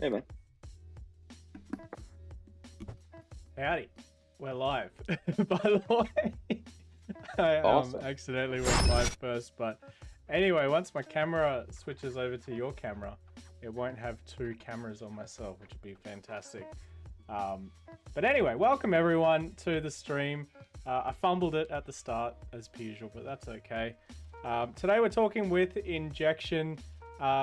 Hey, man. Howdy, we're live. By the way, I Awesome. accidentally went live first, but anyway, once my camera switches over to your camera, it won't have two cameras on myself, which would be fantastic. But anyway, welcome everyone to the stream. I fumbled it at the start as per usual, but that's okay. Today we're talking with Injection,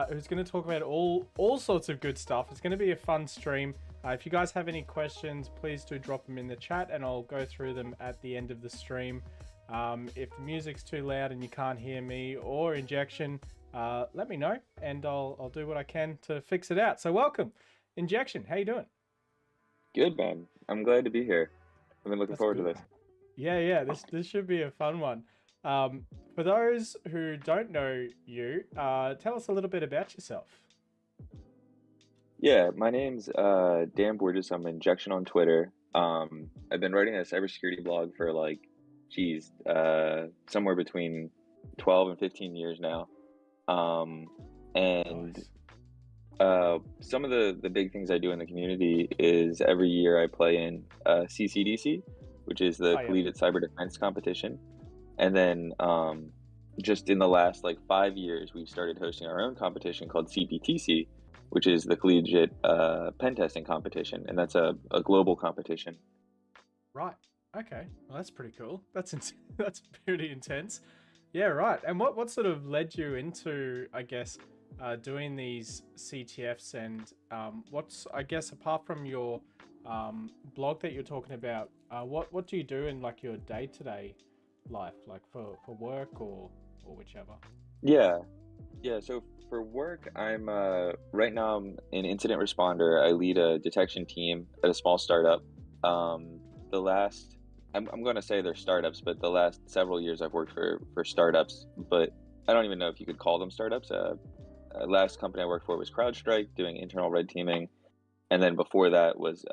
who's going to talk about all sorts of good stuff. It's going to be a fun stream. If you guys have any questions, please do drop them in the chat and I'll go through them at the end of the stream. If the music's too loud and you can't hear me or Injection, let me know and I'll do what I can to fix it out. So welcome, Injection. How you doing? Good, man. I'm glad to be here. I've been looking forward to this. Yeah. This should be a fun one. For those who don't know you, tell us a little bit about yourself. Yeah, my name's Dan Borges. I'm Injection on Twitter. I've been writing a cybersecurity blog for somewhere between 12 and 15 years now. Nice. Some of the big things I do in the community is every year I play in CCDC, which is the Collegiate Cyber Defense Competition. And then just in the last 5 years, we've started hosting our own competition called CPTC, which is the Collegiate Pen Testing Competition. And that's a global competition. Right. Okay. Well, that's pretty cool. That's pretty intense. Yeah, right. And what sort of led you into, I guess, doing these CTFs and what's, I guess, apart from your blog that you're talking about, what do you do in your day-to-day life, for work or whichever? Yeah. So for work, I'm right now I'm an incident responder. I lead a detection team at a small startup. I'm going to say they're startups, but the last several years I've worked for startups, but I don't even know if you could call them startups. Last company I worked for was CrowdStrike, doing internal red teaming, and then before that was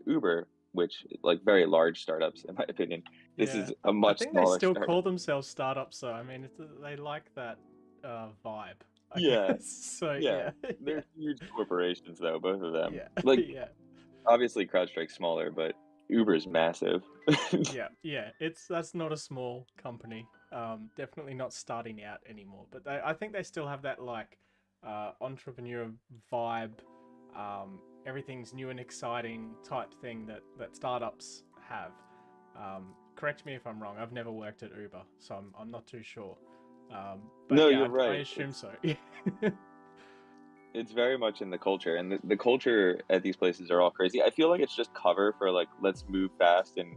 Uber, which very large startups in my opinion. This is a much smaller. I think they still startup. call themselves startups, so I mean, they like that vibe. I Yeah. guess. So yeah. They're huge corporations though, both of them. Yeah. Obviously CrowdStrike's smaller, but Uber's massive. Yeah. That's not a small company. Definitely not starting out anymore. But I think they still have that entrepreneur vibe. Everything's new and exciting type thing that startups have. Correct me if I'm wrong. I've never worked at Uber, so I'm not too sure. But no, yeah, you're right. I assume so. It's very much in the culture, and the culture at these places are all crazy. I feel like it's just cover for let's move fast and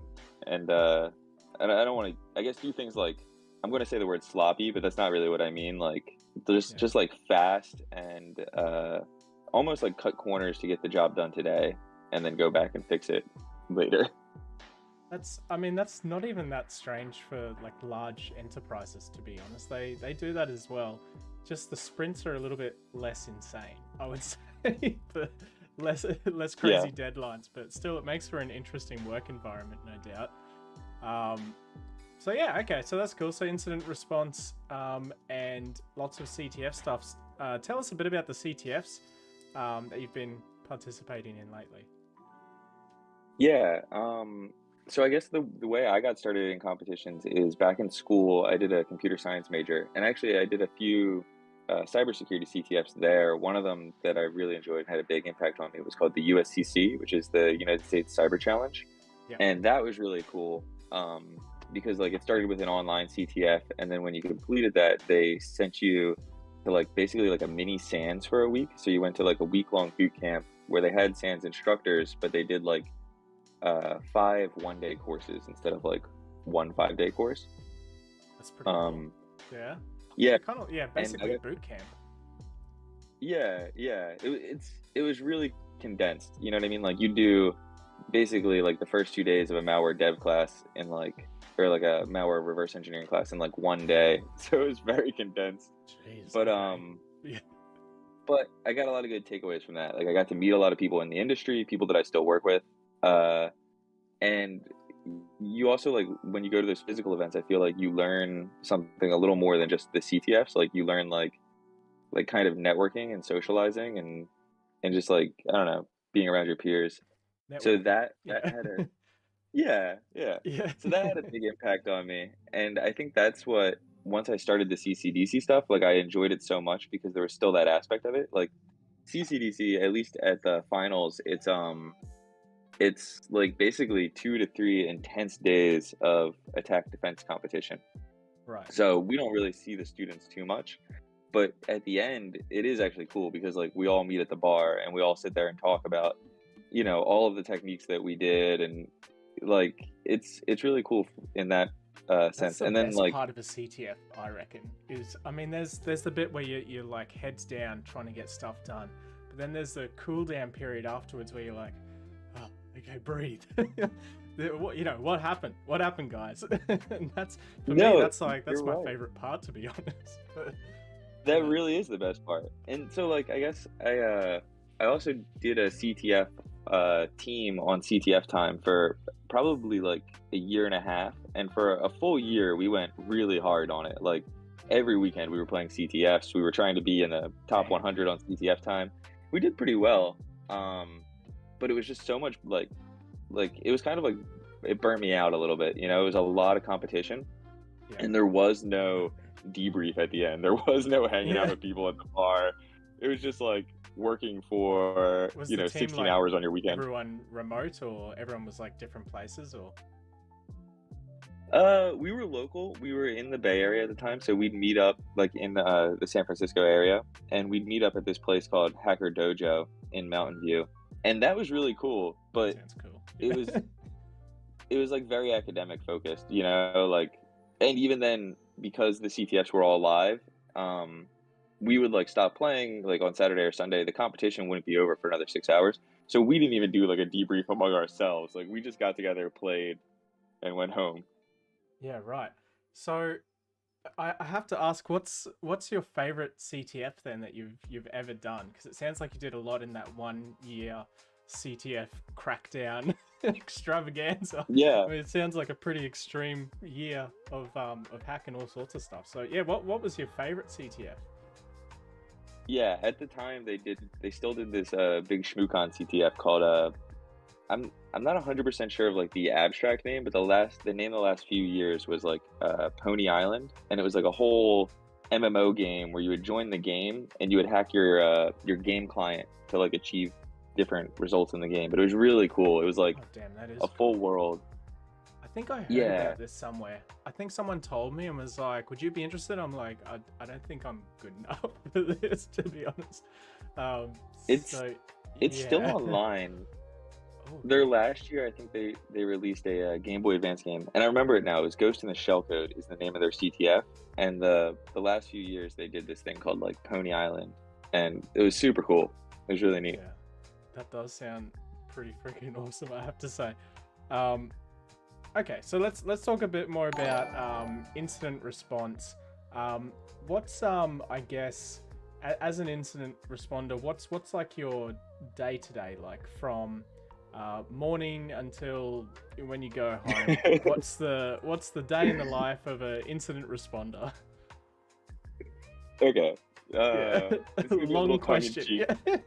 I don't want to, I guess, do things I'm going to say the word sloppy, but that's not really what I mean. Just fast and almost cut corners to get the job done today and then go back and fix it later. That's not even that strange for large enterprises, to be honest. They do that as well. Just the sprints are a little bit less insane, I would say. But less crazy deadlines, but still it makes for an interesting work environment, no doubt. So yeah, okay, so that's cool. So incident response and lots of CTF stuff. Tell us a bit about the CTFs that you've been participating in lately. Yeah. So I guess the way I got started in competitions is back in school. I did a computer science major, and actually I did a few cybersecurity CTFs there. One of them that I really enjoyed and had a big impact on me was called the USCC, which is the United States Cyber Challenge, Yeah. and that was really cool because like it started with an online CTF, and then when you completed that, they sent you to like basically like a mini SANS for a week. So you went to like a week long boot camp where they had SANS instructors, but they did like 5 one-day courses instead of like 1 5-day course. That's pretty cool. Um, Yeah. yeah, So kind of, yeah, and I basically got boot camp. yeah. It was really condensed. You know what I mean? Like you do basically like the first 2 days of a malware dev class in like or like a malware reverse engineering class in like 1 day. So it was very condensed. Jeez. But Okay. Yeah. but I got a lot of good takeaways from that. Like I got to meet a lot of people in the industry, people that I still work with. Uh, and you also like when you go to those physical events, I feel like you learn something a little more than just the CTFs. Like you learn like kind of networking and socializing and just like I don't know, being around your peers. So Networking. that Yeah. had a yeah. Yeah. So that had a big impact on me, and I think that's what once I started the CCDC stuff, like I enjoyed it so much because there was still that aspect of it. Like CCDC, at least at the finals, it's like basically 2 to 3 intense days of attack defense competition. Right. So we don't really see the students too much. But at the end, it is actually cool because like we all meet at the bar and we all sit there and talk about, all of the techniques that we did and like it's really cool in that That's sense. the And then best like part of a CTF, I reckon. Is I mean, there's the bit where you're like heads down trying to get stuff done, but then there's the cool down period afterwards where you're like, oh, okay, breathe. What happened? What happened, guys? And that's for me. no, That's you're my right. favorite part, to be honest. That But really is the best part. And so like I guess I also did a CTF team on CTF time for probably like a year and a half. And for a full year we went really hard on it. Like every weekend we were playing CTFs. We were trying to be in the top damn, 100 on CTF time. We did pretty well. But it was just so much like it was kind of like it burnt me out a little bit. It was a lot of competition yeah, and there was no debrief at the end. There was no hanging out yeah. with people at the bar. It was just like working for, Was the team 16 like hours on your weekend. everyone remote, or everyone was like different places, or? We were local. We were in the Bay Area at the time, so we'd meet up like in the San Francisco area, and we'd meet up at this place called Hacker Dojo in Mountain View, and that was really cool. But Sounds cool. it was it was like very academic focused, like, and even then, because the CTFs were all live, we would like stop playing like on Saturday or Sunday. The competition wouldn't be over for another 6 hours, so we didn't even do like a debrief among ourselves. Like we just got together, played, and went home. Yeah, right. So I have to ask, what's your favorite CTF then that you've ever done? Because it sounds like you did a lot in that 1 year CTF crackdown extravaganza. Yeah, I mean, it sounds like a pretty extreme year of hacking all sorts of stuff. So yeah, what was your favorite CTF? yeah. At the time, they still did this big schmoocon CTF called I'm not 100% sure of like the abstract name, but the name of the last few years was like Pony Island, and it was like a whole MMO game where you would join the game and you would hack your game client to like achieve different results in the game. But it was really cool. It was like Oh damn, that a is full cool. world. I think I heard Yeah, about this somewhere. I think someone told me and was like, "Would you be interested?" I'm like, I don't think I'm good enough for this, to be honest. Um, it's so it's still yeah. online. Oh Their damn. last year, I think they released a Game Boy Advance game, and I remember it now. It was Ghost in the Shellcode is the name of their CTF, and the last few years they did this thing called like Pony Island, and it was super cool. It was really neat. Yeah, that does sound pretty freaking awesome, I have to say. Um, okay, so let's talk a bit more about incident response. What's I guess as an incident responder, what's like your day to day like from morning until when you go home? What's the day in the life of an incident responder? Okay, Yeah, this is gonna be a long little tongue in question. cheek. Yeah.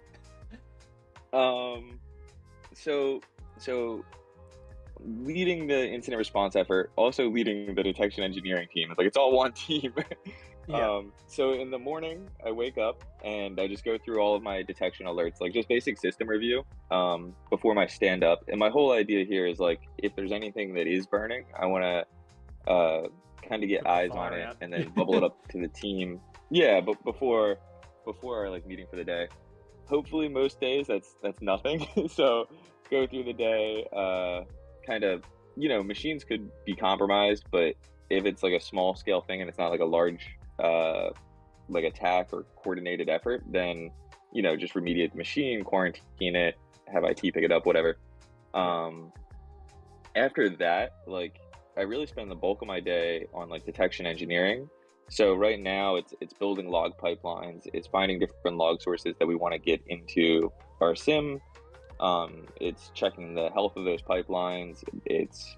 Um, so so leading the incident response effort, also leading the detection engineering team. It's like it's all one team. Yeah. So in the morning, I wake up and I just go through all of my detection alerts, like just basic system review, before my stand up. And my whole idea here is like, if there's anything that is burning, I want to kind of get Put the eyes on fire it out. and then bubble it up to the team. Yeah, but before our like meeting for the day. Hopefully, most days that's nothing. So go through the day, kind of, machines could be compromised, but if it's like a small scale thing and it's not like a large like attack or coordinated effort, then just remediate the machine, quarantine it, have IT pick it up, whatever. Um, After that, like I really spend the bulk of my day on like detection engineering. So right now it's building log pipelines, it's finding different log sources that we want to get into our SIM. It's checking the health of those pipelines. It's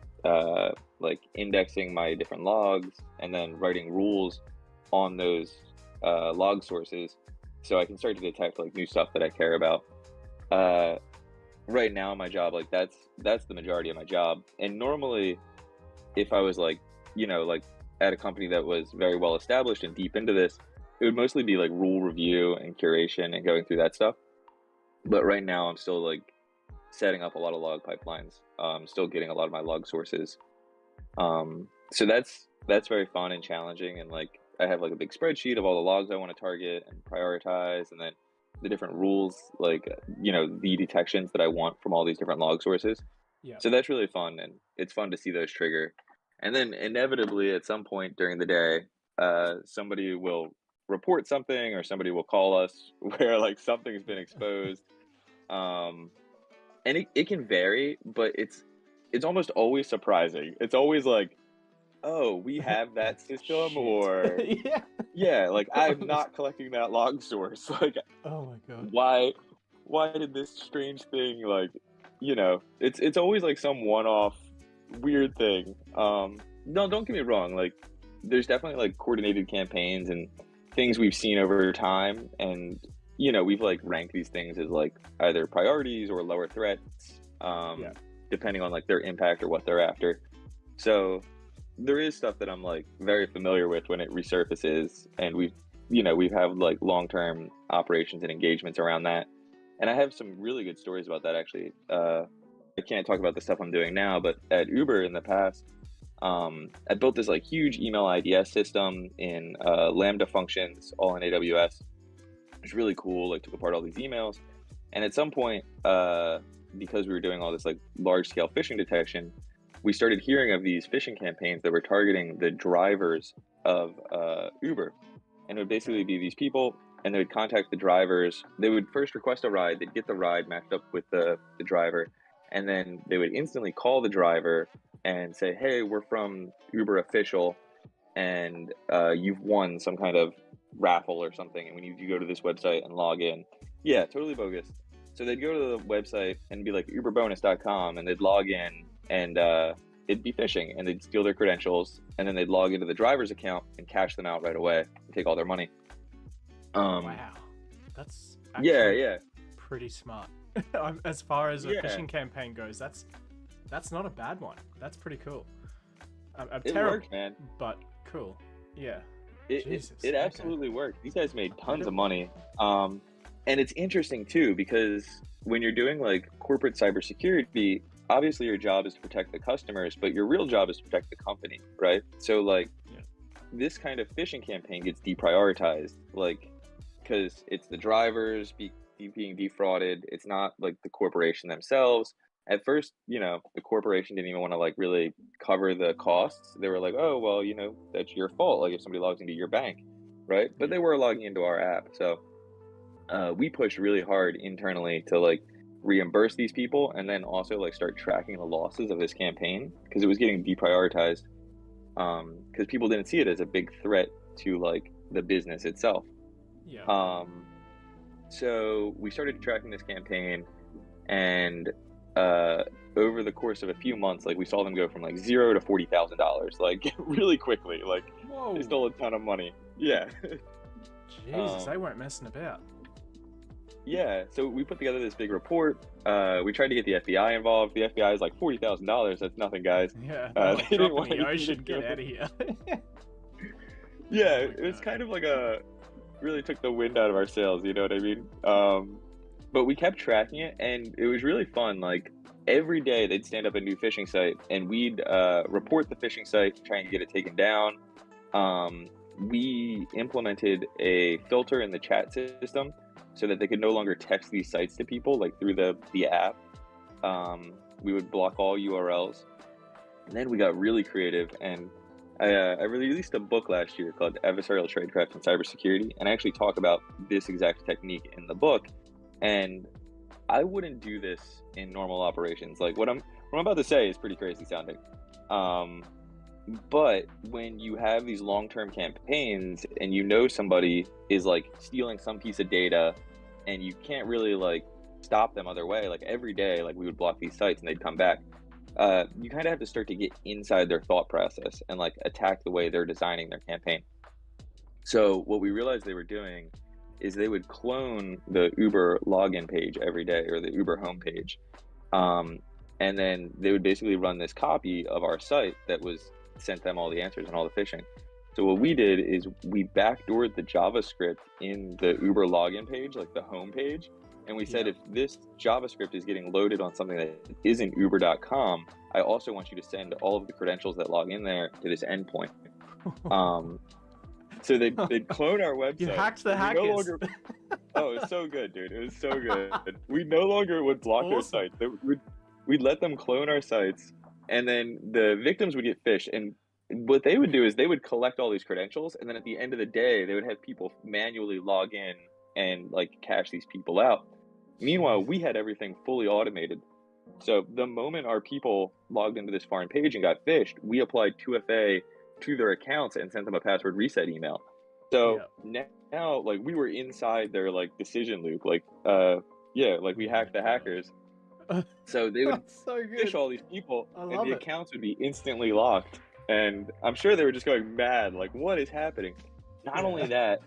like indexing my different logs and then writing rules on those log sources so I can start to detect like new stuff that I care about. Uh, right now, my job, like that's the majority of my job. And normally, if I was like, like at a company that was very well established and deep into this, it would mostly be like rule review and curation and going through that stuff. But right now, I'm still like setting up a lot of log pipelines. Still getting a lot of my log sources. So that's very fun and challenging. And like I have like a big spreadsheet of all the logs I want to target and prioritize, and then the different rules, like the detections that I want from all these different log sources. Yeah. So that's really fun, and it's fun to see those trigger. And then inevitably, at some point during the day, somebody will report something, or somebody will call us where like something's been exposed. Um, and it can vary, but it's almost always surprising. It's always like, oh, we have that system, Shit. or Yeah. yeah, like I'm not collecting that log source. Like, Oh my god. why did this strange thing, like, it's always like some one-off weird thing. No, don't get me wrong, like there's definitely like coordinated campaigns and things we've seen over time, and we've like ranked these things as like either priorities or lower threats, Yeah. depending on like their impact or what they're after. So there is stuff that I'm like very familiar with when it resurfaces, and we've had like long-term operations and engagements around that. And I have some really good stories about that actually. I can't talk about the stuff I'm doing now, but at Uber in the past, I built this like huge email IDS system in Lambda functions, all in AWS. It was really cool, like took apart all these emails. And at some point, because we were doing all this like large scale phishing detection, we started hearing of these phishing campaigns that were targeting the drivers of Uber. And it would basically be these people, and they would contact the drivers. They would first request a ride, they'd get the ride matched up with the driver, and then they would instantly call the driver and say, hey, we're from Uber Official, and you've won some kind of raffle or something, and we need you to go to this website and log in. Yeah, totally bogus. So they'd go to the website and be like uberbonus.com, and they'd log in, and it'd be phishing, and they'd steal their credentials, and then they'd log into the driver's account and cash them out right away and take all their money. Wow, that's Yeah, actually yeah, pretty smart. As far as a yeah. phishing campaign goes, that's not a bad one. That's pretty cool. I'm It terrible, worked, man. but cool. Yeah. It Jesus. it Okay. absolutely worked. These guys made tons of Incredible. money. And it's interesting too, because when you're doing like corporate cybersecurity, obviously your job is to protect the customers, but your real job is to protect the company, right? So like Yeah. this kind of phishing campaign gets deprioritized, like because it's the drivers being defrauded. It's not like the corporation themselves. At first, the corporation didn't even want to like really cover the costs. They were like, oh, well, that's your fault. Like if somebody logs into your bank, right? But Yeah. they were logging into our app. So we pushed really hard internally to like reimburse these people, and then also like start tracking the losses of this campaign, because it was getting deprioritized, because people didn't see it as a big threat to like the business itself. Yeah. So we started tracking this campaign, and over the course of a few months, like we saw them go from like $0 to $40,000, like really quickly. Like Whoa. they stole a ton of money. Yeah. Jesus, they weren't messing about. yeah, so we put together this big report. We tried to get the FBI involved. The FBI is like $40,000. That's nothing, guys. Yeah, they're like, They didn't drop in want the anything to ocean, do get out of here. Yeah, Oh my it was god. kind of like really took the wind out of our sails, you know what I mean? But we kept tracking it, and it was really fun. Like every day, they'd stand up a new phishing site, and we'd report the phishing site, try and get it taken down. We implemented a filter in the chat system so that they could no longer text these sites to people, like through the app. We would block all URLs, and then we got really creative, and I released a book last year called Adversarial Tradecraft and Cybersecurity, and I actually talk about this exact technique in the book. And I wouldn't do this in normal operations. Like what I'm about to say is pretty crazy sounding. But when you have these long-term campaigns and you know somebody is like stealing some piece of data and you can't really like stop them other way, like every day, like we would block these sites and they'd come back. You kind of have to start to get inside their thought process and like attack the way they're designing their campaign. So what we realized they were doing is they would clone the Uber login page every day or the Uber homepage. And then they would basically run this copy of our site that was sent them all the answers and all the phishing. So what we did is we backdoored the JavaScript in the Uber login page, like the home page. And we said, if this JavaScript is getting loaded on something that isn't Uber.com, I also want you to send all of the credentials that log in there to this endpoint. So they'd clone our website. You hacked the hackers. Oh, it was so good, dude. It was so good. We no longer would block their sites. We'd let them clone our sites, and then the victims would get phished. And what they would do is they would collect all these credentials, and then at the end of the day, they would have people manually log in and like cash these people out. Meanwhile, we had everything fully automated. So the moment our people logged into this foreign page and got phished, we applied 2FA to their accounts and sent them a password reset email. So now, like, we were inside their like decision loop. Like, like we hacked the hackers. So they would phish all these people, and the accounts would be instantly locked. And I'm sure they were just going mad, like, what is happening? Not only that,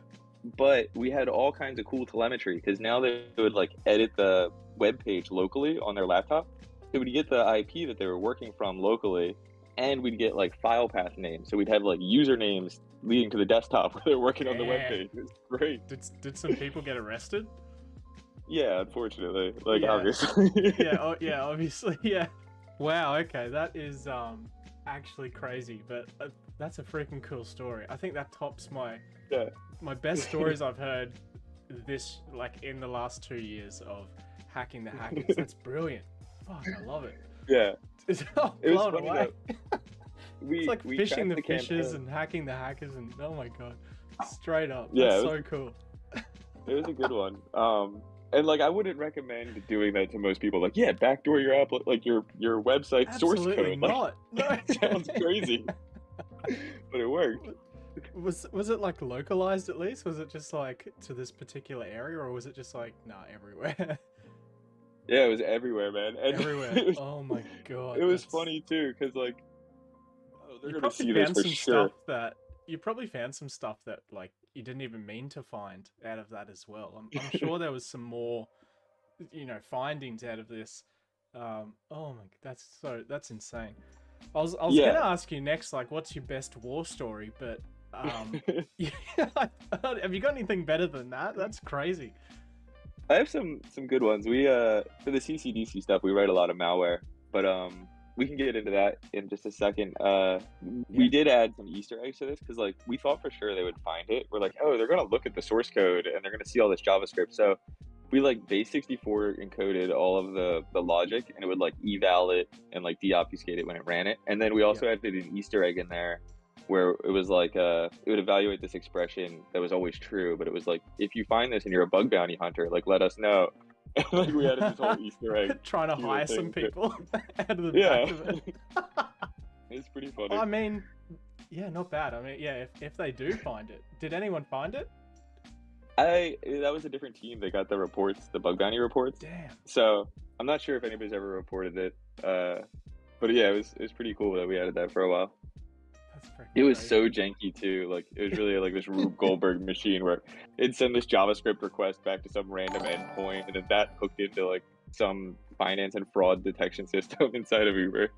but we had all kinds of cool telemetry, because now they would like edit the web page locally on their laptop. So we'd get the IP that they were working from locally, and we'd get like file path names. So we'd have like usernames leading to the desktop where they're working on the web page. It was great. Did some people get arrested? Yeah, unfortunately. Like, obviously. Obviously, yeah. Wow, okay, that is actually crazy, but that's a freaking cool story. I think that tops my best stories I've heard this, like, in the last 2 years of hacking the hackers. That's brilliant. Fuck, I love it. Yeah. It's blown away. It's like phishing the fishes and hacking the hackers, and oh my god, straight up. That's so cool. It was a good one. And like, I wouldn't recommend doing that to most people. Like, yeah, backdoor your app, like your website source code. Absolutely not. Like, no. It sounds crazy, but it worked. Was it like localized at least? Was it just like to this particular area, or was it just like everywhere? Yeah, it was everywhere, man. And everywhere. Oh my god. It was funny too, because like, they're gonna see this for sure. You probably found some stuff that like you didn't even mean to find out of that as well. I'm sure there was some more, findings out of this. Oh my, that's insane. I was gonna ask you next, like, what's your best war story? But have you got anything better than that? That's crazy. I have some good ones. We for the CCDC stuff, we write a lot of malware, but we can get into that in just a second. We did add some Easter eggs to this because, like, we thought for sure they would find it. We're like, oh, they're gonna look at the source code and they're gonna see all this JavaScript. So we like base64 encoded all of the logic, and it would like eval it and like deobfuscate it when it ran it. And then we also added an Easter egg in there where it was like it would evaluate this expression that was always true, but it was like, if you find this and you're a bug bounty hunter, like, let us know. And like, we added this whole Easter egg. Trying to hire some people out of the back of it. It's pretty funny. I mean, yeah, not bad. I mean, yeah, if they do find it. Did anyone find it? That was a different team that got the reports, the bug bounty reports. Damn. So I'm not sure if anybody's ever reported it. But yeah, it was pretty cool that we added that for a while. That's It freaking was crazy. so janky too. Like it was really like this Rube Goldberg machine where it'd send this JavaScript request back to some random endpoint, and then that hooked into like some finance and fraud detection system inside of Uber.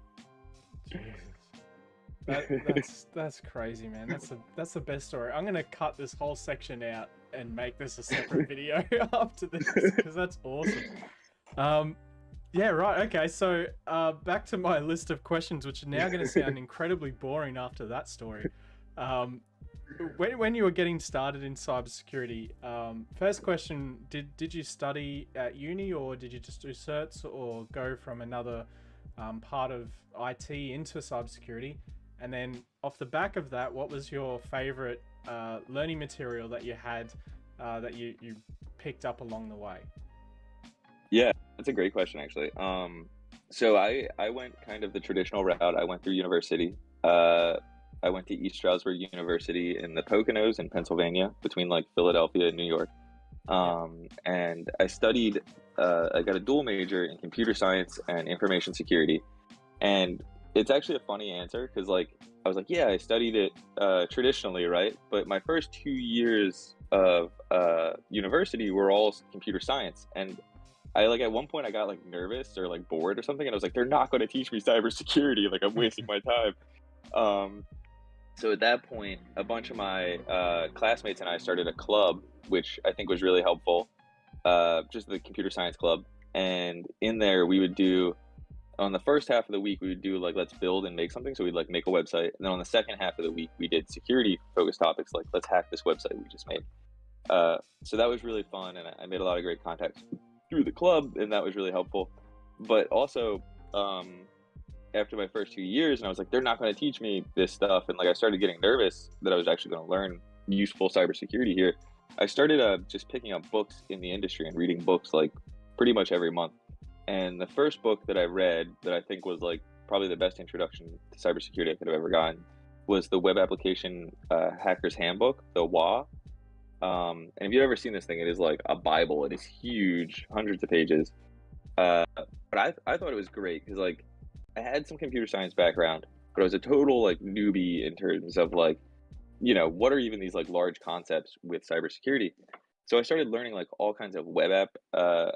Jesus. That's crazy, man. That's the best story. I'm gonna cut this whole section out and make this a separate video after this because that's awesome. Yeah, right. Okay, so back to my list of questions, which are now going to sound incredibly boring after that story. Um, when you were getting started in cybersecurity, first question: did you study at uni, or did you just do certs, or go from another part of IT into cybersecurity? And then off the back of that, what was your favorite learning material that you had that you picked up along the way? Yeah, that's a great question actually. So I went kind of the traditional route. I went through university. I went to East Stroudsburg University in the Poconos in Pennsylvania, between like Philadelphia and New York. Yep. And I studied. I got a dual major in computer science and information security. And it's actually a funny answer because like I was like, yeah, I studied it traditionally, right? But my first 2 years of university were all computer science, and I like at one point I got like nervous or like bored or something, and I was like, they're not going to teach me cybersecurity. Like I'm wasting my time. Um, so at that point, a bunch of my classmates and I started a club, which I think was really helpful. Just the computer science club, and in there we would do on the first half of the week we would do like let's build and make something. So we'd like make a website, and then on the second half of the week we did security focused topics like let's hack this website we just made. So that was really fun, and I made a lot of great contacts through the club, and that was really helpful. But also, after my first 2 years, and I was like, they're not going to teach me this stuff, and like I started getting nervous that I was actually going to learn useful cybersecurity here. I started just picking up books in the industry and reading books like pretty much every month. And the first book that I read that I think was like probably the best introduction to cybersecurity I could have ever gotten was the Web Application Hacker's Handbook, the WA. And if you've ever seen this thing, it is like a Bible. It is huge, hundreds of pages. But I thought it was great because like I had some computer science background, but I was a total like newbie in terms of like, what are even these like large concepts with cybersecurity. So I started learning like all kinds of web app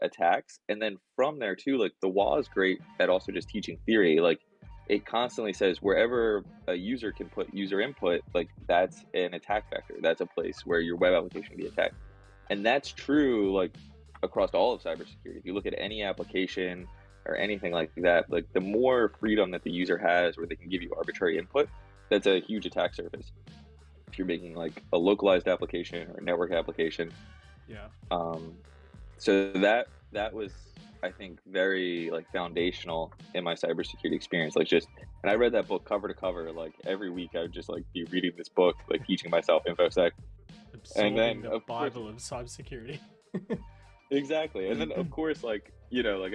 attacks, and then from there too, like the WA is great at also just teaching theory. Like it constantly says wherever a user can put user input, like that's an attack vector. That's a place where your web application can be attacked, and that's true like across all of cybersecurity. If you look at any application or anything like that, like the more freedom that the user has, where they can give you arbitrary input, that's a huge attack surface. If you're making like a localized application or a network application. Yeah. So that was, I think, very like foundational in my cybersecurity experience. Like just, and I read that book cover to cover. Like every week, I would just like be reading this book, like teaching myself infosec, and Absorbing then the of course, Bible of cybersecurity. exactly, and then of course, like like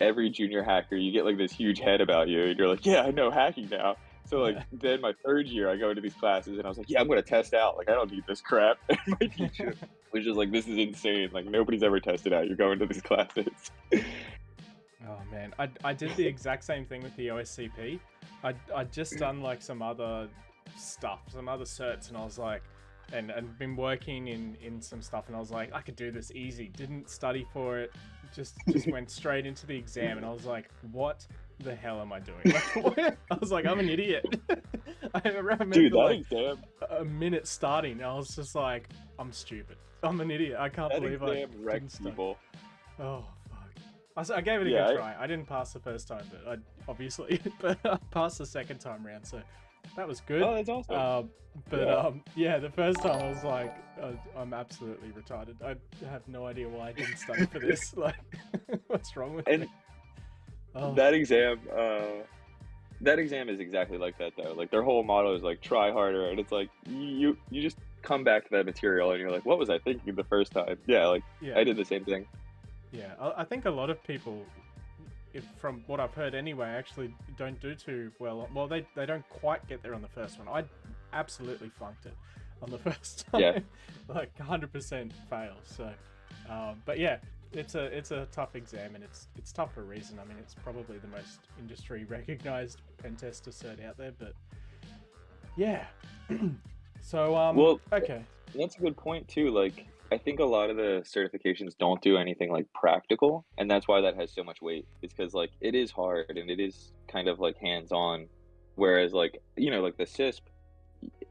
every junior hacker, you get like this huge head about you, and you're like, yeah, I know hacking now. So like Yeah. then my third year, I go into these classes, and I was like, yeah, I'm going to test out. Like I don't need this crap. And my teacher was just like, this is insane. Like nobody's ever tested out. You're going to these classes. Oh man, I did the exact same thing with the OSCP. I'd just done like some other stuff, some other certs, and I was like, and been working in some stuff, and I was like, I could do this easy. Didn't study for it, just went straight into the exam, and I was like, what the hell am I doing? Like, what? I was like, I'm an idiot. I remember Dude, that like exam, a minute starting, and I was just like, I'm stupid. I'm an idiot. I can't that believe I exam didn't wrecks study. people. Oh fuck! I gave it a Yeah, good try. I didn't pass the first time, but I obviously, but I passed the second time round, so that was good. oh, that's awesome. But Yeah. yeah, the first time I was like, I'm absolutely retarded. I have no idea why I didn't study for this. Like, what's wrong with And me? Oh, that exam is exactly like that though. Like their whole motto is like try harder, and it's like you just come back to that material and you're like, what was I thinking the first time? Yeah, like yeah, I did the same thing. yeah. I think a lot of people, if from what I've heard anyway, actually don't do too well. Well, they don't quite get there on the first one. I absolutely flunked it on the first time. Yeah. Like 100% fail. So, but yeah, it's a tough exam, and it's tough for a reason. I mean, it's probably the most industry recognized pen tester cert out there, but Yeah. So Well, okay. that's a good point too. Like, I think a lot of the certifications don't do anything like practical, and that's why that has so much weight. It's because like it is hard and it is kind of like hands-on, whereas like like the CISP,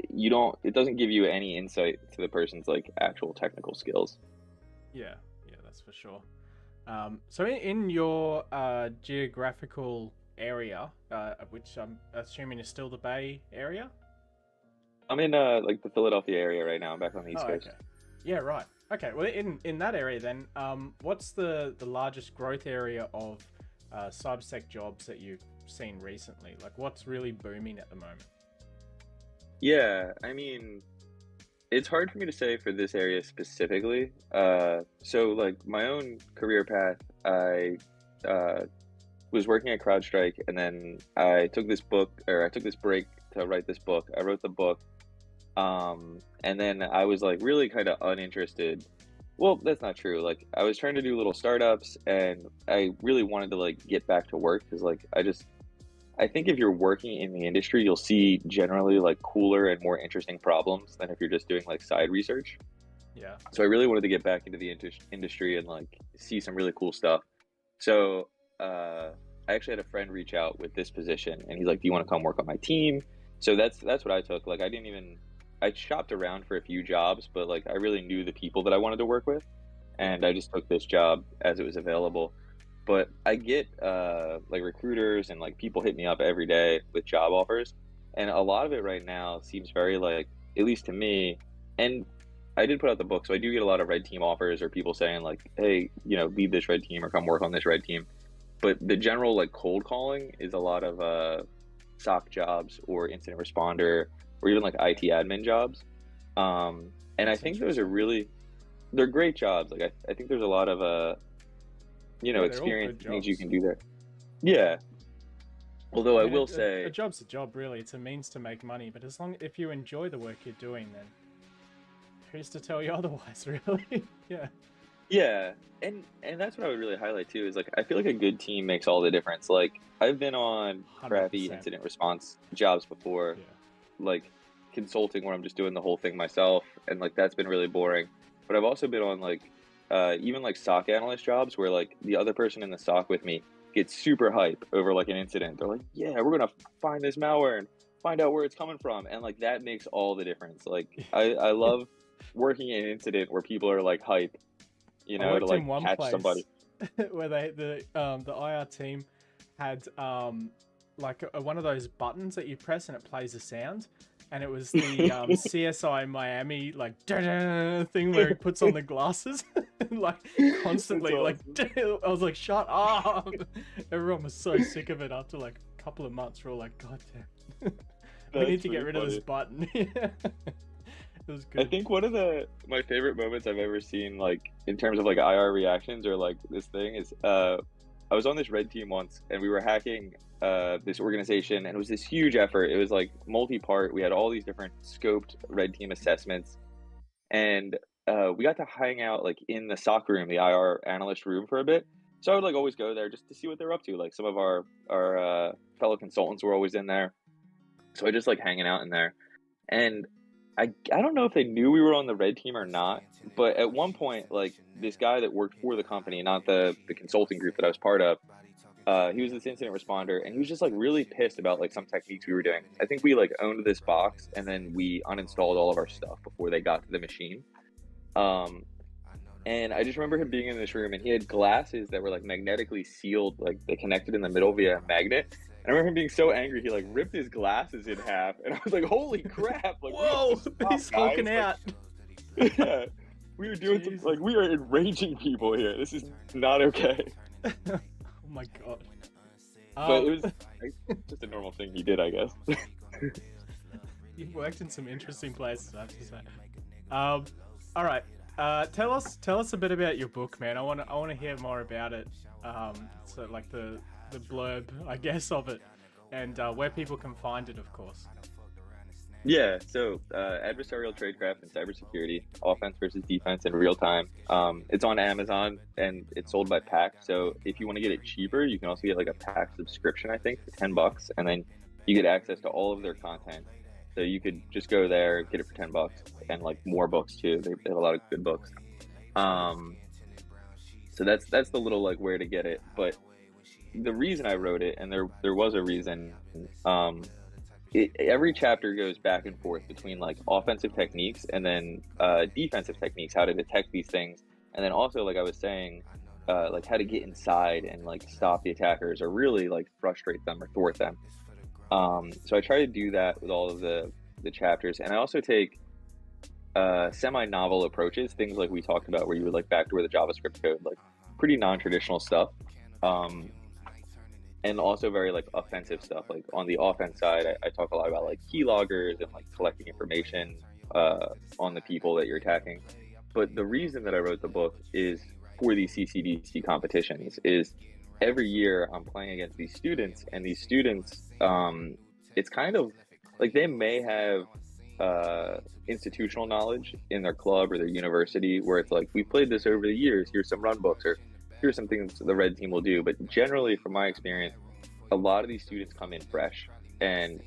you don't. It doesn't give you any insight to the person's like actual technical skills. Yeah, yeah, that's for sure. So in your geographical area, which I'm assuming is still the Bay Area. I'm in like the Philadelphia area right now. I'm back on the Oh, East okay. Coast. Yeah, right. Okay. Well, in that area then, what's the largest growth area of cybersec jobs that you've seen recently? Like, what's really booming at the moment? Yeah, I mean, it's hard for me to say for this area specifically. So like my own career path, I uh, was working at CrowdStrike, and then I took this break to write this book. I wrote the book, and then I was like really kind of uninterested. Well, that's not true. Like I was trying to do little startups, and I really wanted to like get back to work because like I think if you're working in the industry, you'll see generally like cooler and more interesting problems than if you're just doing like side research. Yeah. So I really wanted to get back into the industry and like see some really cool stuff. So I actually had a friend reach out with this position, and he's like, "Do you want to come work on my team?" So that's what I took. Like I shopped around for a few jobs, but like I really knew the people that I wanted to work with, Yeah. and I just took this job as it was available. But I get like recruiters and like people hit me up every day with job offers, and a lot of it right now seems very like, at least to me, and I did put out the book, so I do get a lot of red team offers or people saying like, "Hey, lead this red team or come work on this red team." But the general like cold calling is a lot of SOC jobs or incident responder or even like IT admin jobs. And I That's think those are interesting. really they're great jobs. Like I think there's a lot of Yeah, they're all experience good things you jobs. can do there. Yeah. Although I I mean, will a say, job's a job, really. It's a means to make money. But as long if you enjoy the work you're doing, then who's to tell you otherwise, really? Yeah. yeah, and that's what I would really highlight too is like I feel like a good team makes all the difference. Like I've been on crappy 100%. incident response jobs before, Yeah. like consulting where I'm just doing the whole thing myself, and like that's been really boring. But I've also been on like even like SOC analyst jobs where like the other person in the SOC with me gets super hype over like an incident. They're like, "Yeah, we're gonna find this malware and find out where it's coming from," and like that makes all the difference. Like I love working in an incident where people are like hype, I to worked in like one catch somebody. place where the IR team had like one of those buttons that you press and it plays a sound, and it was the CSI Miami like thing where he puts on the glasses and like That's constantly like awesome. I was like shut up. Everyone was so sick of it after like a couple of months. We're all like, God damn, we That's need to get pretty rid of this funny. button. Yeah, it was I good. think one of the my favorite moments I've ever seen, like in terms of like IR reactions or like this thing, is I was on this red team once, and we were hacking this organization, and it was this huge effort. It was like multi-part. We had all these different scoped red team assessments, and we got to hang out like in the SOC room, the IR analyst room, for a bit. So I would like always go there just to see what they're up to. Like some of our fellow consultants were always in there, so I just like hanging out in there. And I don't know if they knew we were on the red team or not, but at one point, like this guy that worked for the company, not the consulting group that I was part of, he was this incident responder, and he was just like really pissed about like some techniques we were doing. I think we like owned this box, and then we uninstalled all of our stuff before they got to the machine. Um, and I just remember him being in this room, and he had glasses that were like magnetically sealed, like they connected in the middle via a magnet. And I remember him being so angry, he like ripped his glasses in half, and I was like, "Holy crap! Like we have to Whoa, stop, he's guys! hulking Like, out. yeah, we are doing some Jesus. like we are enraging people here. This is not okay." Oh my god. But it Um, was like, just a normal thing he did, I guess. you've worked in some interesting places, I have to say. Um, all right. Tell us a bit about your book, man. I want to hear more about it. So like the blurb, I guess, of it, and where people can find it, of course. Yeah, so adversarial tradecraft and cybersecurity, offense versus defense in real time. It's on Amazon and it's sold by pack. So if you want to get it cheaper, you can also get like a pack subscription, I think, for $10, and then you get access to all of their content. So you could just go there, get it for $10, and like more books too. They have a lot of good books. Um, so that's the little like where to get it. But the reason I wrote it, and there was a reason. Every chapter goes back and forth between like offensive techniques and then defensive techniques, how to detect these things, and then also like I was saying, like how to get inside and like stop the attackers or really like frustrate them or thwart them. So I try to do that with all of the chapters, and I also take semi-novel approaches, things like we talked about, where you would like backdoor the JavaScript code, like pretty non-traditional stuff. Um, and also very like offensive stuff. Like on the offense side, I talk a lot about like keyloggers and like collecting information on the people that you're attacking. But the reason that I wrote the book is for these CCDC competitions. Is every year I'm playing against these students, and these students, it's kind of like they may have institutional knowledge in their club or their university, where it's like we played this over the years. Here's some run books, or here's some things the red team will do. But generally, from my experience, a lot of these students come in fresh, and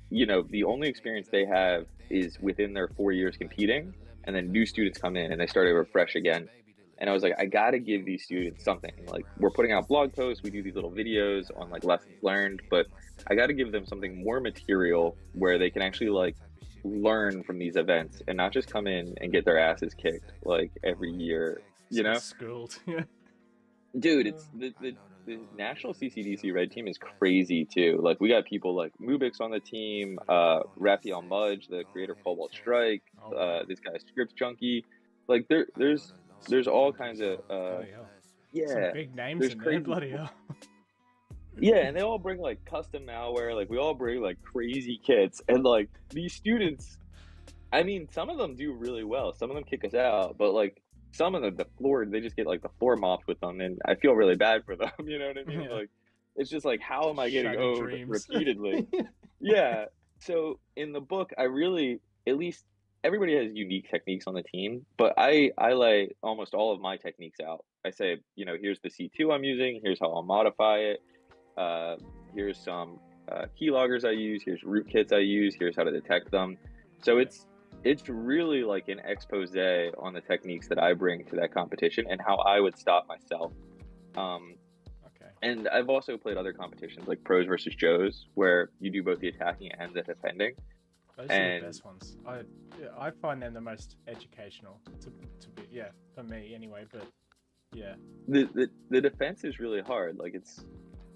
the only experience they have is within their 4 years competing, and then new students come in and they start over fresh again. And I was like, I gotta give these students something. Like, we're putting out blog posts, we do these little videos on like lessons learned, but I gotta give them something more material where they can actually like learn from these events and not just come in and get their asses kicked like every year, Schooled. Yeah. Dude, it's the national CCDC red team is crazy too. Like, we got people like Mubix on the team, Raphael Mudge, the creator of Cobalt Strike, this guy Script Junkie. Like, there's all kinds of yeah, some big names there's in crazy there. Bloody hell. Yeah, and they all bring like custom malware. Like, we all bring like crazy kits, and like these students, I mean, some of them do really well. Some of them kick us out, but like some of them, they just get like the floor mopped with them, and I feel really bad for them. You know what I mean? Yeah. Like, it's just like, how am I getting Shattered owned dreams. repeatedly? Yeah. So in the book, I really, at least everybody has unique techniques on the team, but I lay almost all of my techniques out. I say, here's the C2 I'm using. Here's how I'll modify it. Uh, here's some keyloggers I use. Here's rootkits I use. Here's how to detect them. So it's really like an expose on the techniques that I bring to that competition and how I would stop myself. Okay. And I've also played other competitions like Pros versus Joes, where you do both the attacking and the defending. Those are the best ones. I find them the most educational to be, yeah, for me anyway. But yeah, the defense is really hard. Like,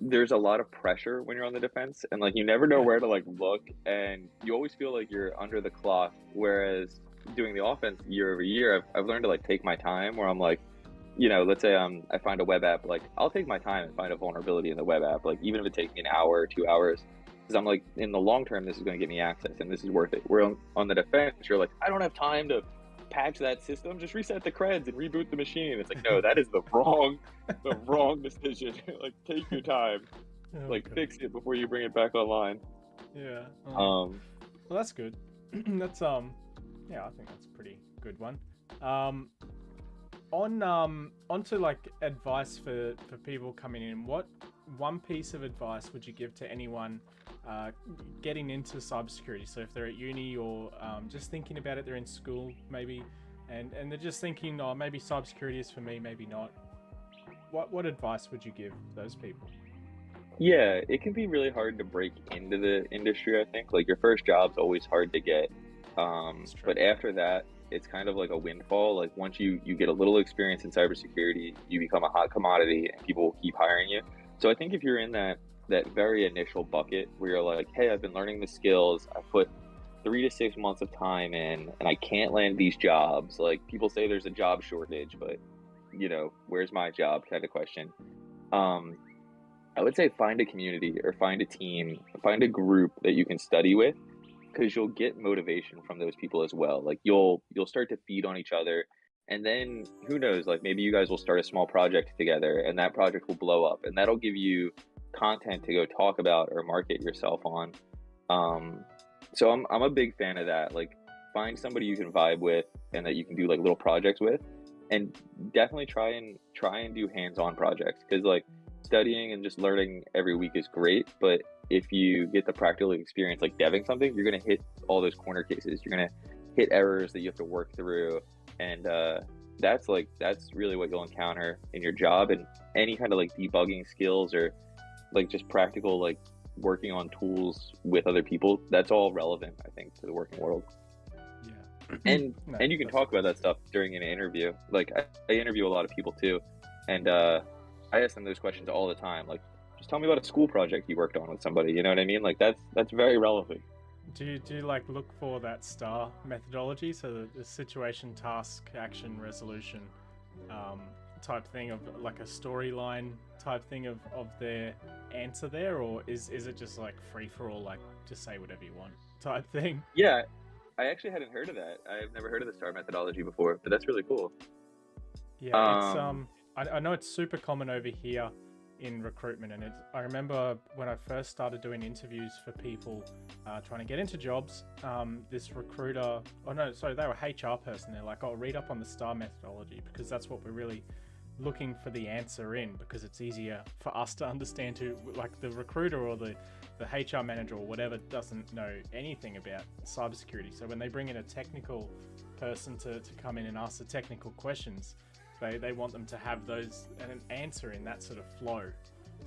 there's a lot of pressure when you're on the defense, and like you never know where to like look, and you always feel like you're under the cloth. Whereas doing the offense year over year, I've learned to like take my time, where I'm like, let's say I find a web app, like I'll take my time and find a vulnerability in the web app, like even if it takes me an hour or 2 hours, because I'm like, in the long term, this is going to get me access and this is worth it. Where on the defense, you're like, I don't have time to patch that system, just reset the creds and reboot the machine. It's like, no, that is the wrong decision. Like, take your time, fix it before you bring it back online. Yeah. Well, that's good. That's yeah, I think that's a pretty good one. Onto like advice for people coming in. What one piece of advice would you give to anyone getting into cybersecurity? So if they're at uni or just thinking about it, they're in school maybe, and they're just thinking, oh, maybe cybersecurity is for me, maybe not. What advice would you give those people? Yeah, it can be really hard to break into the industry. I think like your first job's always hard to get, but after that, it's kind of like a windfall. Like, once you get a little experience in cybersecurity, you become a hot commodity, and people will keep hiring you. So I think if you're in that very initial bucket where you're like, hey, I've been learning the skills, I put 3 to 6 months of time in, and I can't land these jobs. Like, people say there's a job shortage, but where's my job kind of question. I would say find a community or find a team, find a group that you can study with, because you'll get motivation from those people as well. Like, you'll start to feed on each other, and then who knows, like maybe you guys will start a small project together, and that project will blow up, and that'll give you content to go talk about or market yourself on. So I'm a big fan of that. Like, find somebody you can vibe with and that you can do like little projects with, and definitely try and do hands-on projects, because like studying and just learning every week is great, but if you get the practical experience like deving something, you're going to hit all those corner cases. You're going to hit errors that you have to work through, and that's really what you'll encounter in your job. And any kind of like debugging skills or like just practical like working on tools with other people, that's all relevant, I think, to the working world. Yeah. And No, and you can talk about that stuff during an interview. Like I interview a lot of people too, and I ask them those questions all the time. Like, just tell me about a school project you worked on with somebody. You know what I mean? Like that's very relevant. Do you like look for that STAR methodology? So the situation, task, action, resolution, um, type thing of like a storyline type thing of their answer there, or is it just like free for all, like just say whatever you want type thing? Yeah, I actually hadn't heard of that. I've never heard of the STAR methodology before, but that's really cool. Yeah, it's Um, I know it's super common over here in recruitment, and I remember when I first started doing interviews for people trying to get into jobs. This recruiter, oh no, sorry, they were HR person. They're like, "Oh, read up on the STAR methodology because that's what we're really looking for the answer in, because it's easier for us to understand who, like the recruiter or the HR manager or whatever doesn't know anything about cybersecurity. So when they bring in a technical person to come in and ask the technical questions, they want them to have those and an answer in that sort of flow.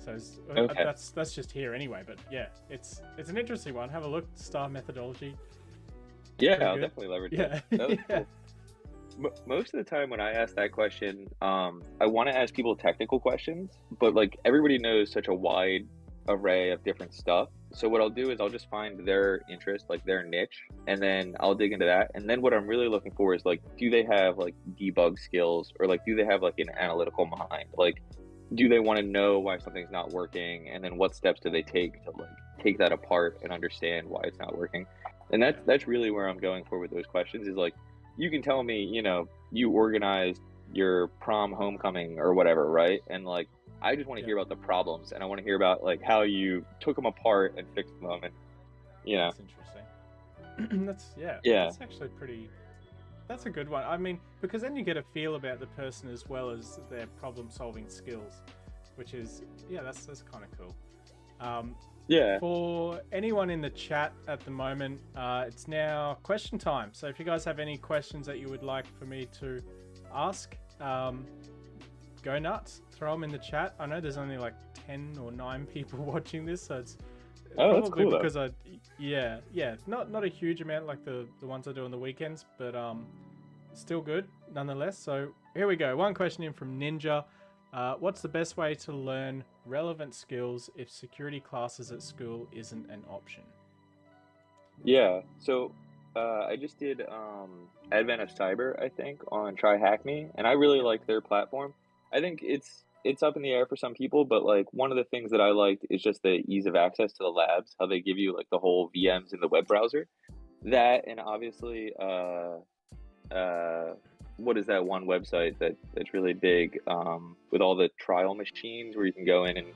So okay. that's just here anyway. But yeah, it's an interesting one. Have a look. STAR methodology. It's Yeah, pretty I'll good. definitely leverage that. Yeah, That was yeah, cool. Most of the time when I ask that question, I want to ask people technical questions, but like everybody knows such a wide array of different stuff. So what I'll do is I'll just find their interest, like their niche, and then I'll dig into that. And then what I'm really looking for is like, do they have like debug skills, or like, do they have like an analytical mind? Like, do they want to know why something's not working? And then what steps do they take to like take that apart and understand why it's not working? And yeah, that's really where I'm going for with those questions is like, you can tell me, you organized your prom homecoming or whatever, right? And like, I just want to yeah. hear about the problems, and I want to hear about like how you took them apart and fixed them. And you know, That's interesting. yeah, That's actually pretty. That's a good one. I mean, because then you get a feel about the person as well as their problem-solving skills, which is that's kind of cool. Um, yeah, for anyone in the chat at the moment, it's now question time. So if you guys have any questions that you would like for me to ask, go nuts. Throw them in the chat. I know there's only like 10 or 9 people watching this, so it's oh, that's probably cool though. because not a huge amount like the ones I do on the weekends, but still good nonetheless. So here we go. One question in from Ninja. What's the best way to learn relevant skills if security classes at school isn't an option? Yeah, so I just did Advent of Cyber, I think, on Try Hack Me, and I really Yep. like their platform. I think it's up in the air for some people, but like one of the things that I liked is just the ease of access to the labs, how they give you like the whole VMs in the web browser. That, and obviously uh what is that one website that's really big with all the trial machines where you can go in and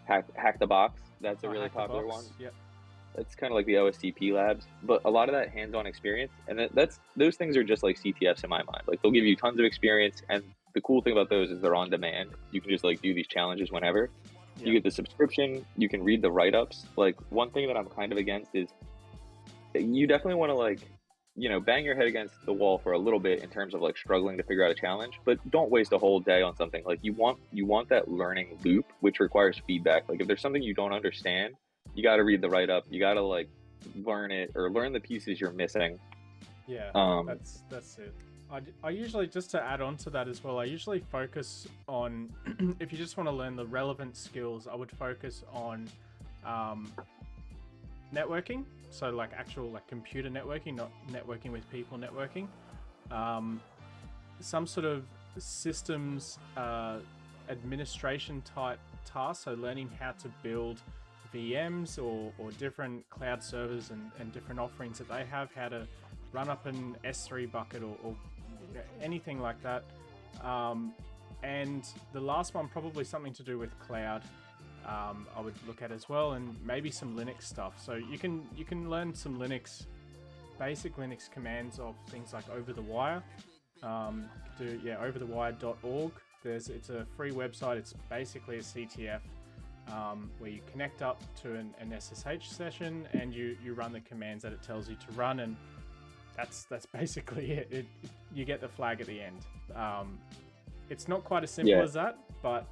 hack the box? That's a I really hacked the popular one. box. Yep. It's kind of like the OSCP labs, but a lot of that hands-on experience, and that's those things are just like CTFs in my mind. Like they'll give you tons of experience, and the cool thing about those is they're on demand. You can just like do these challenges whenever. You Yep. get the subscription. You can read the write-ups. Like one thing that I'm kind of against is you definitely want to like bang your head against the wall for a little bit in terms of like struggling to figure out a challenge, but don't waste a whole day on something. Like you want that learning loop, which requires feedback. Like if there's something you don't understand, you got to read the write up, you got to like learn it or learn the pieces you're missing. Yeah. um That's it. I usually, just to add on to that as well, I usually focus on if you just want to learn the relevant skills, I would focus on um, networking. So like actual like computer networking, not networking with people networking. Um, some sort of systems administration type tasks. So learning how to build VMs or different cloud servers and different offerings that they have, how to run up an S3 bucket or anything like that. And the last one, probably something to do with cloud. I would look at as well, and maybe some Linux stuff. So you can learn some basic Linux commands of things like over the wire. Overthewire.org. It's a free website. It's basically a CTF where you connect up to an SSH session and you run the commands that it tells you to run, and that's basically it. You get the flag at the end. It's not quite as simple as that, but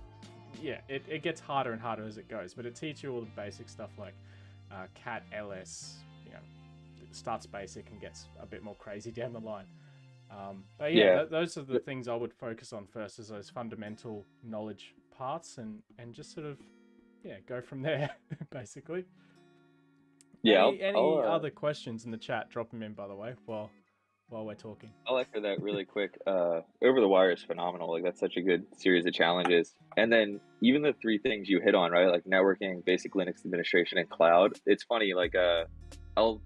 yeah, it gets harder and harder as it goes. But it teaches you all the basic stuff like cat ls. It starts basic and gets a bit more crazy down the line. But yeah, those are the things I would focus on first, is those fundamental knowledge parts, and just sort of go from there basically. Any other questions in the chat, drop them in, by the way, while we're talking. I'll echo that really quick. Over the Wire is phenomenal. Like, that's such a good series of challenges. And then even the three things you hit on, right? Like networking, basic Linux administration, and cloud. It's funny, like I'll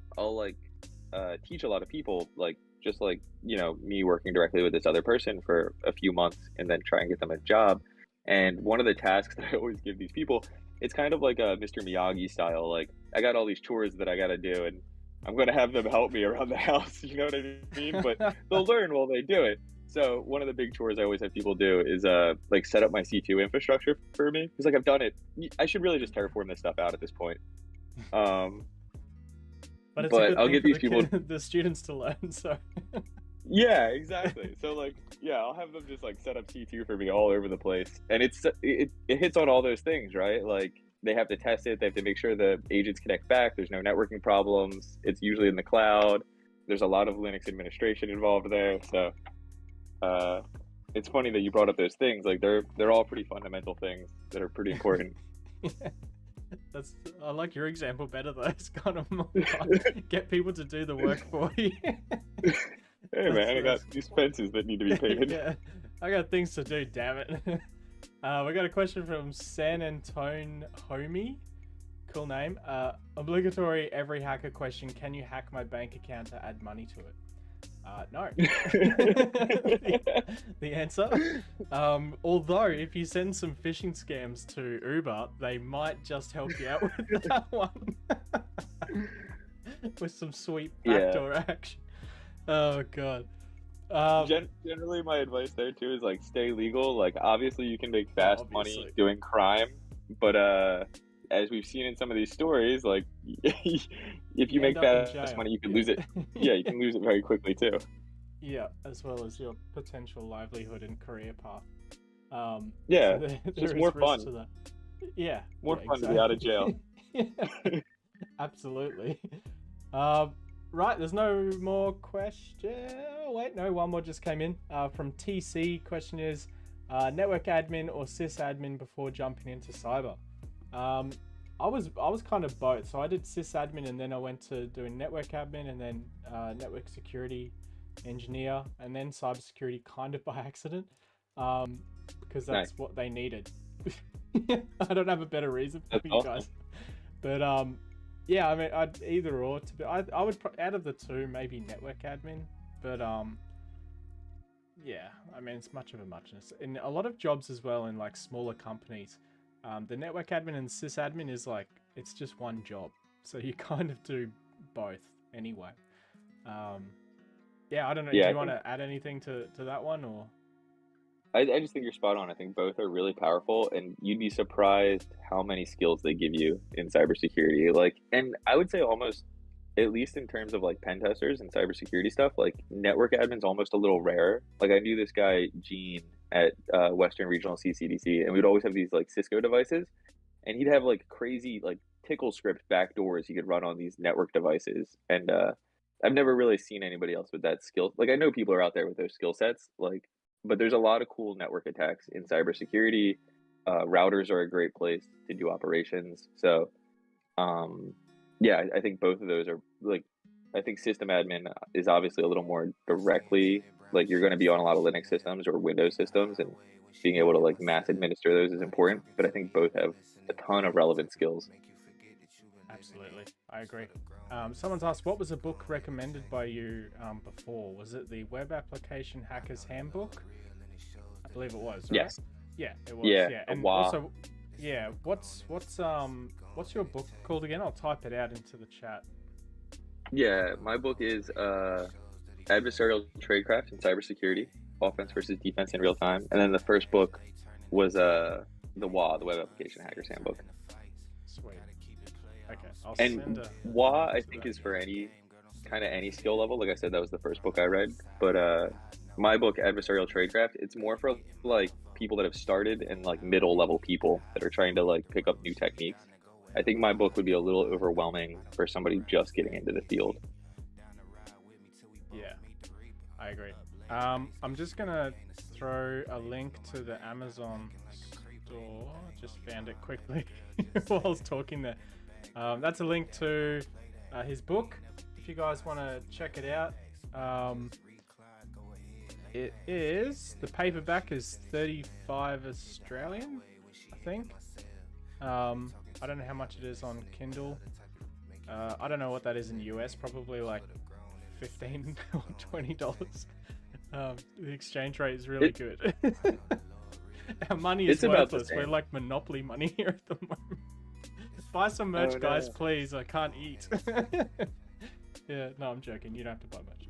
teach a lot of people, like just like, me working directly with this other person for a few months and then try and get them a job. And one of the tasks that I always give these people, it's kind of like a Mr. Miyagi style. Like, I got all these chores that I got to do, and I'm going to have them help me around the house. You know what I mean? But they'll learn while they do it. So one of the big chores I always have people do is like set up my C2 infrastructure for me. Because like, I've done it. I should really just Terraform this stuff out at this point. But I'll get these people, the students, to learn. So yeah, exactly. So like, I'll have them just like set up C2 for me all over the place, and it hits on all those things, right? Like, they have to test it. They have to make sure the agents connect back. There's no networking problems. It's usually in the cloud. There's a lot of Linux administration involved there. So it's funny that you brought up those things. Like, they're all pretty fundamental things that are pretty important. I like your example better though. It's kind of more get people to do the work for you. Hey man, I got these fences that need to be painted. Yeah, I got things to do, damn it. We got a question from San Antone Homie. Cool name. Obligatory every hacker question. Can you hack my bank account to add money to it? No. The answer. Although if you send some phishing scams to Uber, they might just help you out with that one. With some sweet backdoor action. Oh god. Generally, my advice there too is like, stay legal. Like, obviously you can make fast money doing crime, but as we've seen in some of these stories, like if you make fast money, you can lose it. Yeah, you can lose it very quickly too. Yeah, as well as your potential livelihood and career path. Yeah, so just more fun. To that. Yeah, more fun to be out of jail. Yeah, absolutely. Right, there's no more question. Wait, no, one more just came in from TC. Question is, network admin or sysadmin before jumping into cyber? I was kind of both. So I did sysadmin, and then I went to doing network admin, and then network security engineer, and then cybersecurity kind of by accident, because that's what they needed. I don't have a better reason for you guys, but yeah, I mean, I'd either or. I would out of the two, maybe network admin, but yeah, I mean, it's much of a muchness in a lot of jobs as well, in like smaller companies. The network admin and sysadmin is like, it's just one job, so you kind of do both anyway. Yeah, I don't know. Yeah, do you want to add anything to that one, or? I just think you're spot on. I think both are really powerful, and you'd be surprised how many skills they give you in cybersecurity. Like, and I would say almost, at least in terms of like pen testers and cybersecurity stuff, like network admin's almost a little rare. Like, I knew this guy, Gene, at Western Regional CCDC, and we'd always have these like Cisco devices, and he'd have like crazy like tickle script backdoors he could run on these network devices. And I've never really seen anybody else with that skill. Like, I know people are out there with those skill sets, like, but there's a lot of cool network attacks in cybersecurity. Routers are a great place to do operations. So, yeah, I think both of those are like, I think system admin is obviously a little more directly, like, you're going to be on a lot of Linux systems or Windows systems, and being able to like mass administer those is important. But I think both have a ton of relevant skills. Absolutely, I agree. Someone's asked, what was a book recommended by you before? Was it the Web Application Hacker's Handbook? I believe it was, right? Yes. Yeah, it was. Yeah. And also, yeah, what's your book called again? I'll type it out into the chat. Yeah, my book is Adversarial Tradecraft in Cybersecurity, Offense versus Defense in Real Time. And then the first book was the WA, the Web Application Hacker's Handbook. Sweet. Okay, I'll And send a WA, link I to think, that. is for any kind of any skill level. Like I said, that was the first book I read. But my book, Adversarial Tradecraft, it's more for like people that have started and like middle level people that are trying to like pick up new techniques. I think my book would be a little overwhelming for somebody just getting into the field. Yeah, I agree. I'm just gonna throw a link to the Amazon store. Just found it quickly while I was talking there. That's a link to his book. If you guys want to check it out, it is the paperback is 35 Australian, I think. I don't know how much it is on Kindle. I don't know what that is in US. Probably like $15 or $20. The exchange rate is really It good. Our money is it's about the worthless. We're same. like Monopoly money here at the moment. Buy some Oh merch, guys, no. please. I can't eat. Yeah, no, I'm joking. You don't have to buy much.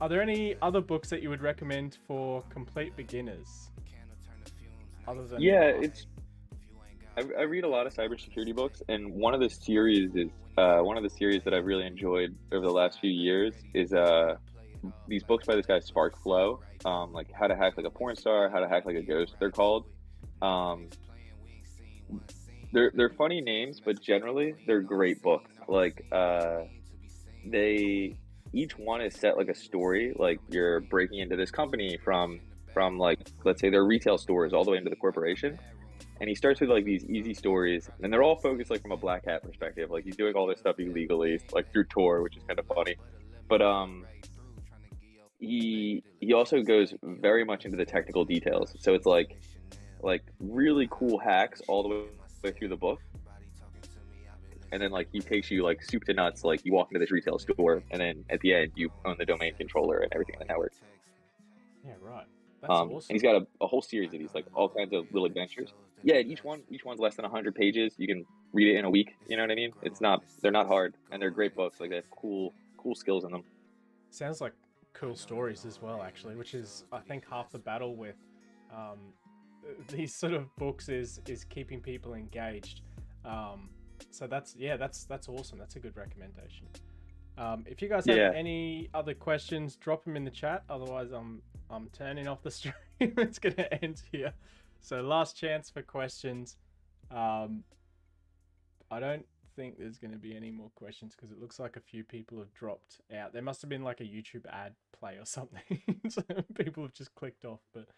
Are there any other books that you would recommend for complete beginners, other than Yeah, WA? I read a lot of cybersecurity books, and one of the series that I've really enjoyed over the last few years is these books by this guy Spark Flow, like how to hack like a porn star, how to hack like a ghost. They're called. Um, they're funny names, but generally they're great books. Like they each one is set like a story. Like you're breaking into this company from like let's say their retail stores all the way into the corporation. And he starts with like these easy stories, and they're all focused like from a black hat perspective. Like he's doing all this stuff illegally, like through Tor, which is kind of funny. But he also goes very much into the technical details. So it's like really cool hacks all the way through the book, and then like he takes you like soup to nuts. Like you walk into this retail store, and then at the end you own the domain controller and everything on the network. Yeah, right. That's And he's awesome. got a whole series of these, like all kinds of little adventures. Yeah, each one's less than 100 pages. You can read it in a week. You know what I mean? They're not hard, and they're great books. Like they have cool skills in them. Sounds like cool stories as well, actually, which is I think half the battle with um, these sort of books is keeping people engaged. Um, so that's awesome. That's a good recommendation. If you guys have Yeah, any other questions, drop them in the chat. Otherwise, I'm turning off the stream. It's gonna end here. So last chance for questions. Um, I don't think there's going to be any more questions because it looks like a few people have dropped out. There must have been like a YouTube ad play or something. So people have just clicked off. But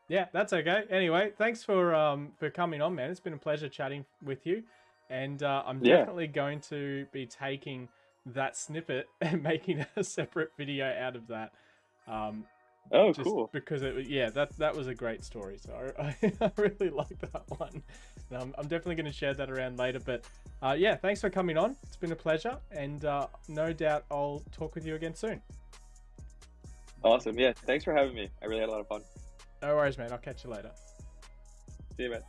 yeah, that's okay. Anyway, thanks for coming on, man. It's been a pleasure chatting with you. And I'm yeah. definitely going to be taking that snippet and making a separate video out of that. Um, Oh, just cool. because that was a great story, so I really like that one. I'm definitely going to share that around later, but yeah, thanks for coming on. It's been a pleasure, and no doubt I'll talk with you again soon. Awesome. Yeah, thanks for having me. I really had a lot of fun. No worries, man. I'll catch you later. See you, man.